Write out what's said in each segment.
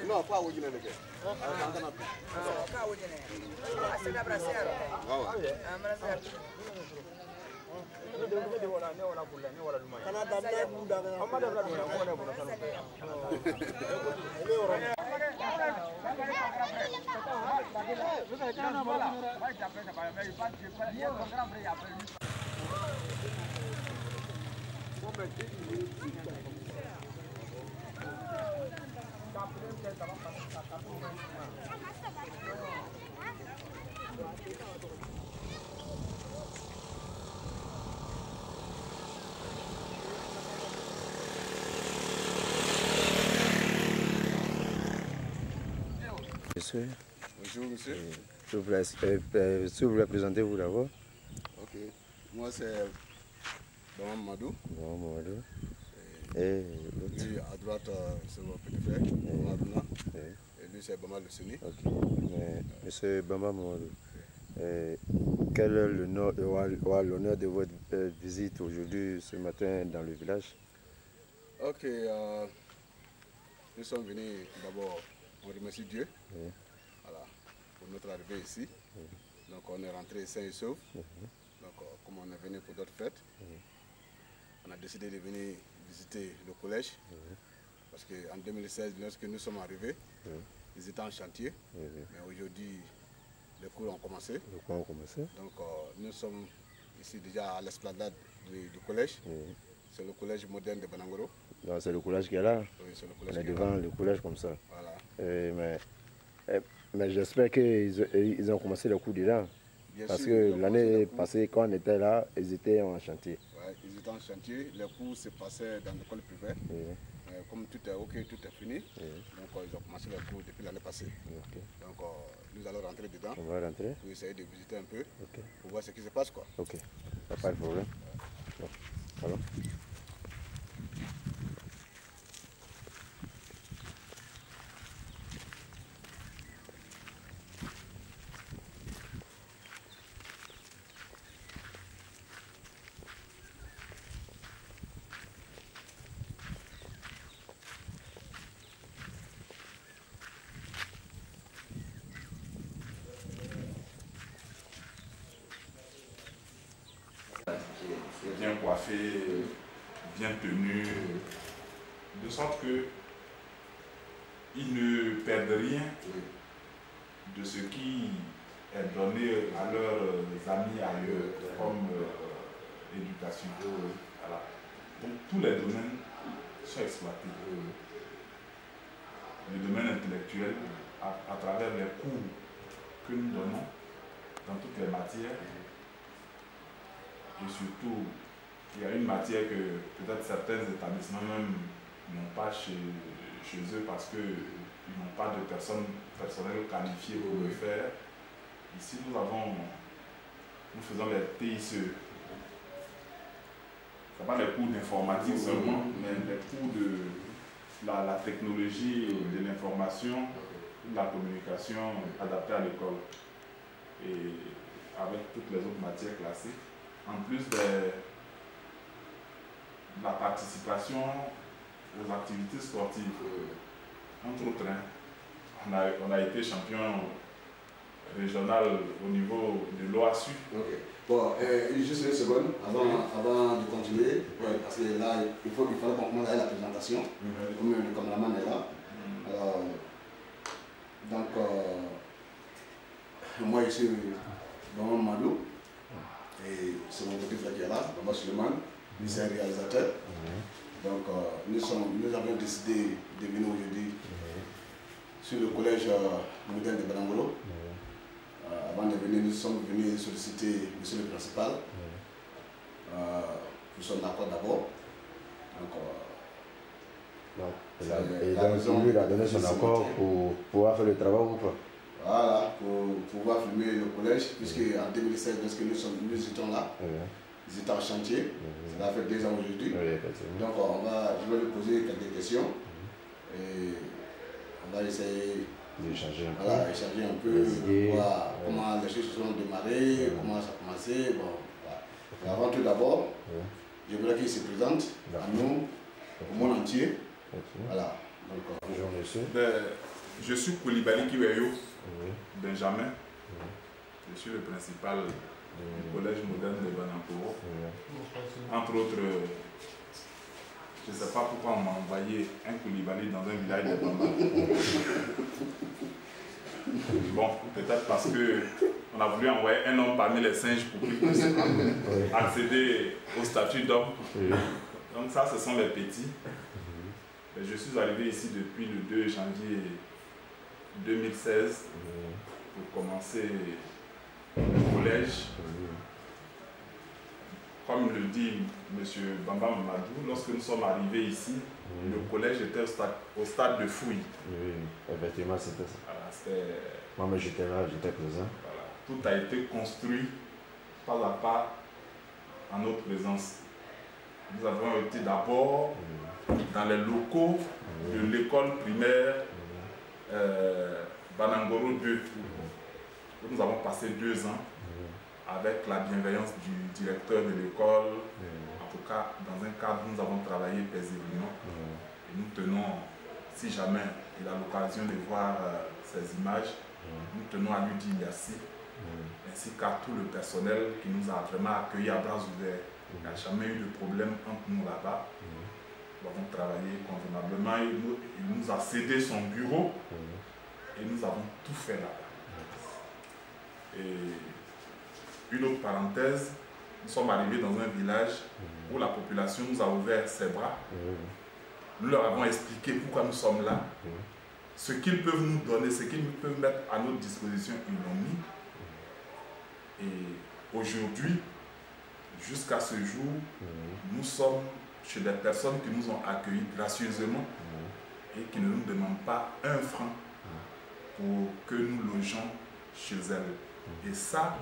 No, qua vuoi dire che? Monsieur. Bonjour monsieur. Si vous représentez-vous d'abord? Ok. Moi c'est Bama Mamadou. Bon, Mamadou. Et lui à droite c'est mon petit frère, Madouna. Et lui c'est Bama Lucini. Ok. Mais, monsieur Bama Mamadou, quel est l'honneur de votre visite aujourd'hui, ce matin, dans le village? Ok. Nous sommes venus d'abord, on remercie Dieu. Voilà, pour notre arrivée ici. Donc on est rentré sain et sauf. Donc comme on est venu pour d'autres fêtes, on a décidé de venir visiter le collège. Parce qu'en 2016, lorsque nous sommes arrivés, ils étaient en chantier. Mais aujourd'hui, les cours ont commencé. Donc nous sommes ici déjà à l'esplanade du collège. C'est le collège moderne de Banangoro. C'est le collège qui est là. Oui, c'est le collège. On est devant le collège comme ça. Voilà. Mais j'espère qu'ils ont commencé le cours déjà. Parce que l'année passée, quand on était là, ils étaient en chantier. Ouais, ils étaient en chantier. Les cours se passaient dans l'école privée. Comme tout est ok, tout est fini. Donc ils ont commencé les cours depuis l'année passée. Donc nous allons rentrer dedans. On va rentrer pour essayer de visiter un peu. Pour voir ce qui se passe quoi. Ok, pas de problème. Alors. Bien coiffé, bien tenu, de sorte que ils ne perdent rien de ce qui est donné à leurs amis ailleurs comme éducation. Voilà. Donc tous les domaines sont exploités. Le domaine intellectuel, à travers les cours que nous donnons dans toutes les matières. Et surtout, il y a une matière que peut-être certains établissements même n'ont pas chez eux parce qu'ils n'ont pas de personnel qualifié pour le faire. Ici, nous faisons les TICE. Ce n'est pas les cours d'informatique seulement, mais les cours de la technologie, de l'information, de la communication adaptée à l'école. Et avec toutes les autres matières classiques. En plus de la participation aux activités sportives, entre autres, on a été champion régional au niveau de l'OASU. Bon, juste une seconde, avant de continuer, parce que là, il fallait qu'on commence avec la présentation, comme le cameraman est là. Alors, donc, moi je suis Bamba Madou, et c'est mon petit frère qui est là, Bamba Suleiman, lui c'est un réalisateur. Donc, nous avons décidé de venir aujourd'hui sur le collège moderne de Banangolo. Avant de venir, nous sommes venus solliciter monsieur le principal. Nous sommes d'accord d'abord. Et donc, lui, il a donné son accord pour pouvoir faire le travail ou pas? Voilà, pour pouvoir filmer le collège, puisque en 2016, lorsque nous étions là, ils étaient en chantier. Ça va faire 2 ans aujourd'hui. Donc, je vais lui poser quelques questions. Et on va essayer d'échanger un peu, voir comment les choses ont démarré, comment ça a commencé. Bon, voilà. Et avant tout d'abord, je voudrais qu'il se présente à nous, au monde entier. Voilà. Donc, bonjour monsieur. Je suis Koulibaly Kiweyo, Benjamin. Je suis le principal du collège moderne de Banangolo. Entre autres, je ne sais pas pourquoi on m'a envoyé un Koulibaly dans un village de Bamba. Bon, peut-être parce qu'on a voulu envoyer un homme parmi les singes pour qu'il puisse accéder au statut d'homme. Donc ça, ce sont les petits. Je suis arrivé ici depuis le 2 janvier 2016 pour commencer le collège. Comme le dit M. Bamba Mamadou, lorsque nous sommes arrivés ici, le collège était au stade de fouille. Oui, effectivement, c'était ça. Voilà, moi, j'étais là, j'étais présent. Voilà. Tout a été construit pas à pas en notre présence. Nous avons été d'abord dans les locaux de l'école primaire Banangolo 2. Nous avons passé 2 ans avec la bienveillance du directeur de l'école. En tout cas, dans un cadre où nous avons travaillé paisiblement. Et nous tenons, si jamais il a l'occasion de voir ces images, nous tenons à lui dire merci, ainsi qu'à tout le personnel qui nous a vraiment accueillis à bras ouverts. Il n'y a jamais eu de problème entre nous là-bas. Nous avons travaillé convenablement. Il nous a cédé son bureau et nous avons tout fait là-bas. Et une autre parenthèse, nous sommes arrivés dans un village où la population nous a ouvert ses bras. Nous leur avons expliqué pourquoi nous sommes là. Ce qu'ils peuvent nous donner, ce qu'ils peuvent mettre à notre disposition, ils l'ont mis. Et aujourd'hui, jusqu'à ce jour, nous sommes chez des personnes qui nous ont accueillis gracieusement et qui ne nous demandent pas un franc pour que nous logeons chez elles. Et ça,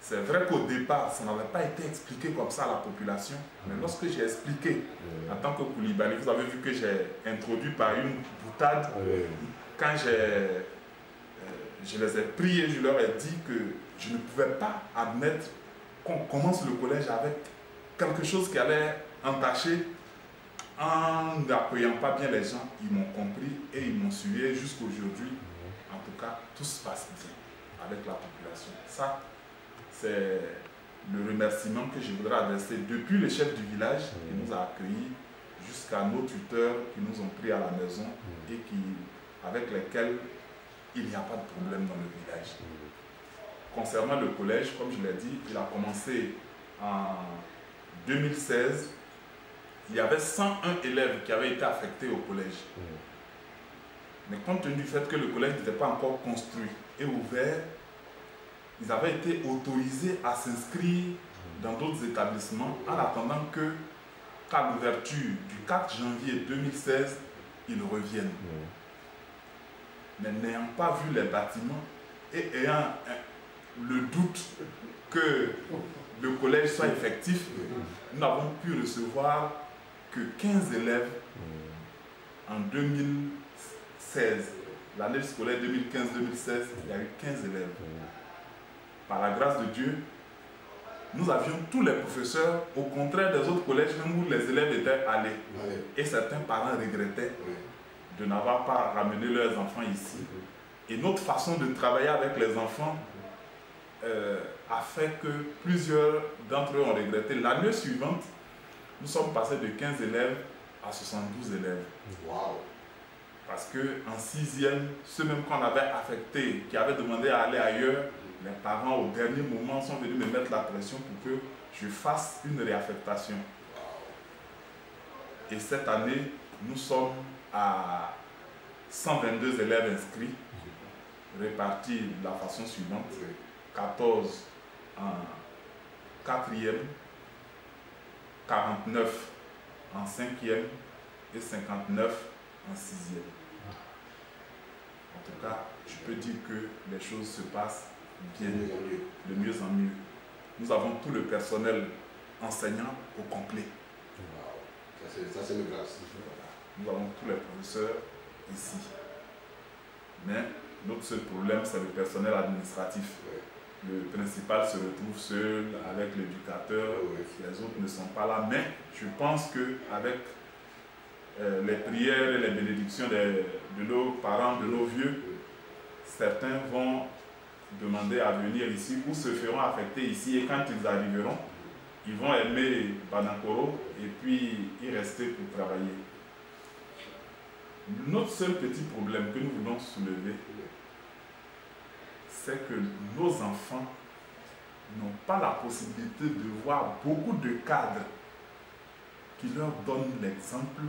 c'est vrai qu'au départ, ça n'avait pas été expliqué comme ça à la population. Mais lorsque j'ai expliqué, en tant que Koulibaly, vous avez vu que j'ai introduit par une boutade. Quand je les ai priés, je leur ai dit que je ne pouvais pas admettre qu'on commence le collège avec quelque chose qui allait entacher en n'accueillant pas bien les gens. Ils m'ont compris et ils m'ont suivi jusqu'à aujourd'hui. En tout cas, tout se passe bien avec la population. Ça, c'est le remerciement que je voudrais adresser depuis le chef du village qui nous a accueillis jusqu'à nos tuteurs qui nous ont pris à la maison et avec lesquels il n'y a pas de problème dans le village. Concernant le collège, comme je l'ai dit, il a commencé en 2016. Il y avait 101 élèves qui avaient été affectés au collège. Mais compte tenu du fait que le collège n'était pas encore construit et ouvert, ils avaient été autorisés à s'inscrire dans d'autres établissements en attendant qu'à l'ouverture du 4 janvier 2016, ils reviennent. Mais n'ayant pas vu les bâtiments et ayant le doute que le collège soit effectif, nous n'avons pu recevoir que 15 élèves en 2016. L'année scolaire 2015-2016, il y a eu 15 élèves. Par la grâce de Dieu, nous avions tous les professeurs, au contraire des autres collèges, même où les élèves étaient allés. Et certains parents regrettaient de n'avoir pas ramené leurs enfants ici. Et notre façon de travailler avec les enfants a fait que plusieurs d'entre eux ont regretté. L'année suivante, nous sommes passés de 15 élèves à 72 élèves. Wow. Parce qu'en 6e, ceux même qu'on avait affectés, qui avaient demandé à aller ailleurs, les parents au dernier moment sont venus me mettre la pression pour que je fasse une réaffectation. Et cette année, nous sommes à 122 élèves inscrits, répartis de la façon suivante. 14 en 4e, 49 en 5e et 59 en 6e. En tout cas, je peux dire que les choses se passent bien, de mieux en mieux. Nous avons tout le personnel enseignant au complet. Wow. Ça c'est une grâce. Nous avons tous les professeurs ici. Mais notre seul problème, c'est le personnel administratif. Le principal se retrouve seul avec l'éducateur, les autres ne sont pas là. Mais je pense qu'avec les prières et les bénédictions de nos parents, de nos vieux, certains vont demander à venir ici ou se feront affecter ici. Et quand ils arriveront, ils vont aimer Banakoro et puis y rester pour travailler. Notre seul petit problème que nous voulons soulever, c'est que nos enfants n'ont pas la possibilité de voir beaucoup de cadres qui leur donnent l'exemple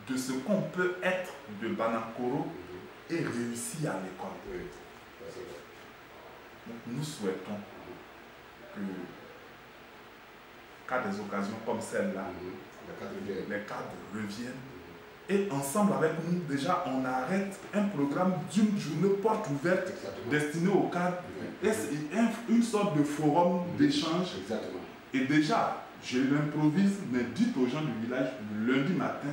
de ce qu'on peut être de Banakoro et réussir à l'école. Donc nous souhaitons que, qu'à des occasions comme celle-là, les cadres reviennent et ensemble avec nous, déjà, on arrête un programme d'une journée porte ouverte destiné aux cadres et une sorte de forum d'échange. Et déjà, je l'improvise, mais dites aux gens du village, le lundi matin,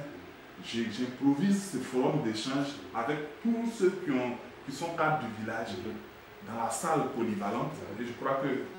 j'improvise ce forum d'échange avec tous ceux qui sont cadres du village dans la salle polyvalente. Et je crois que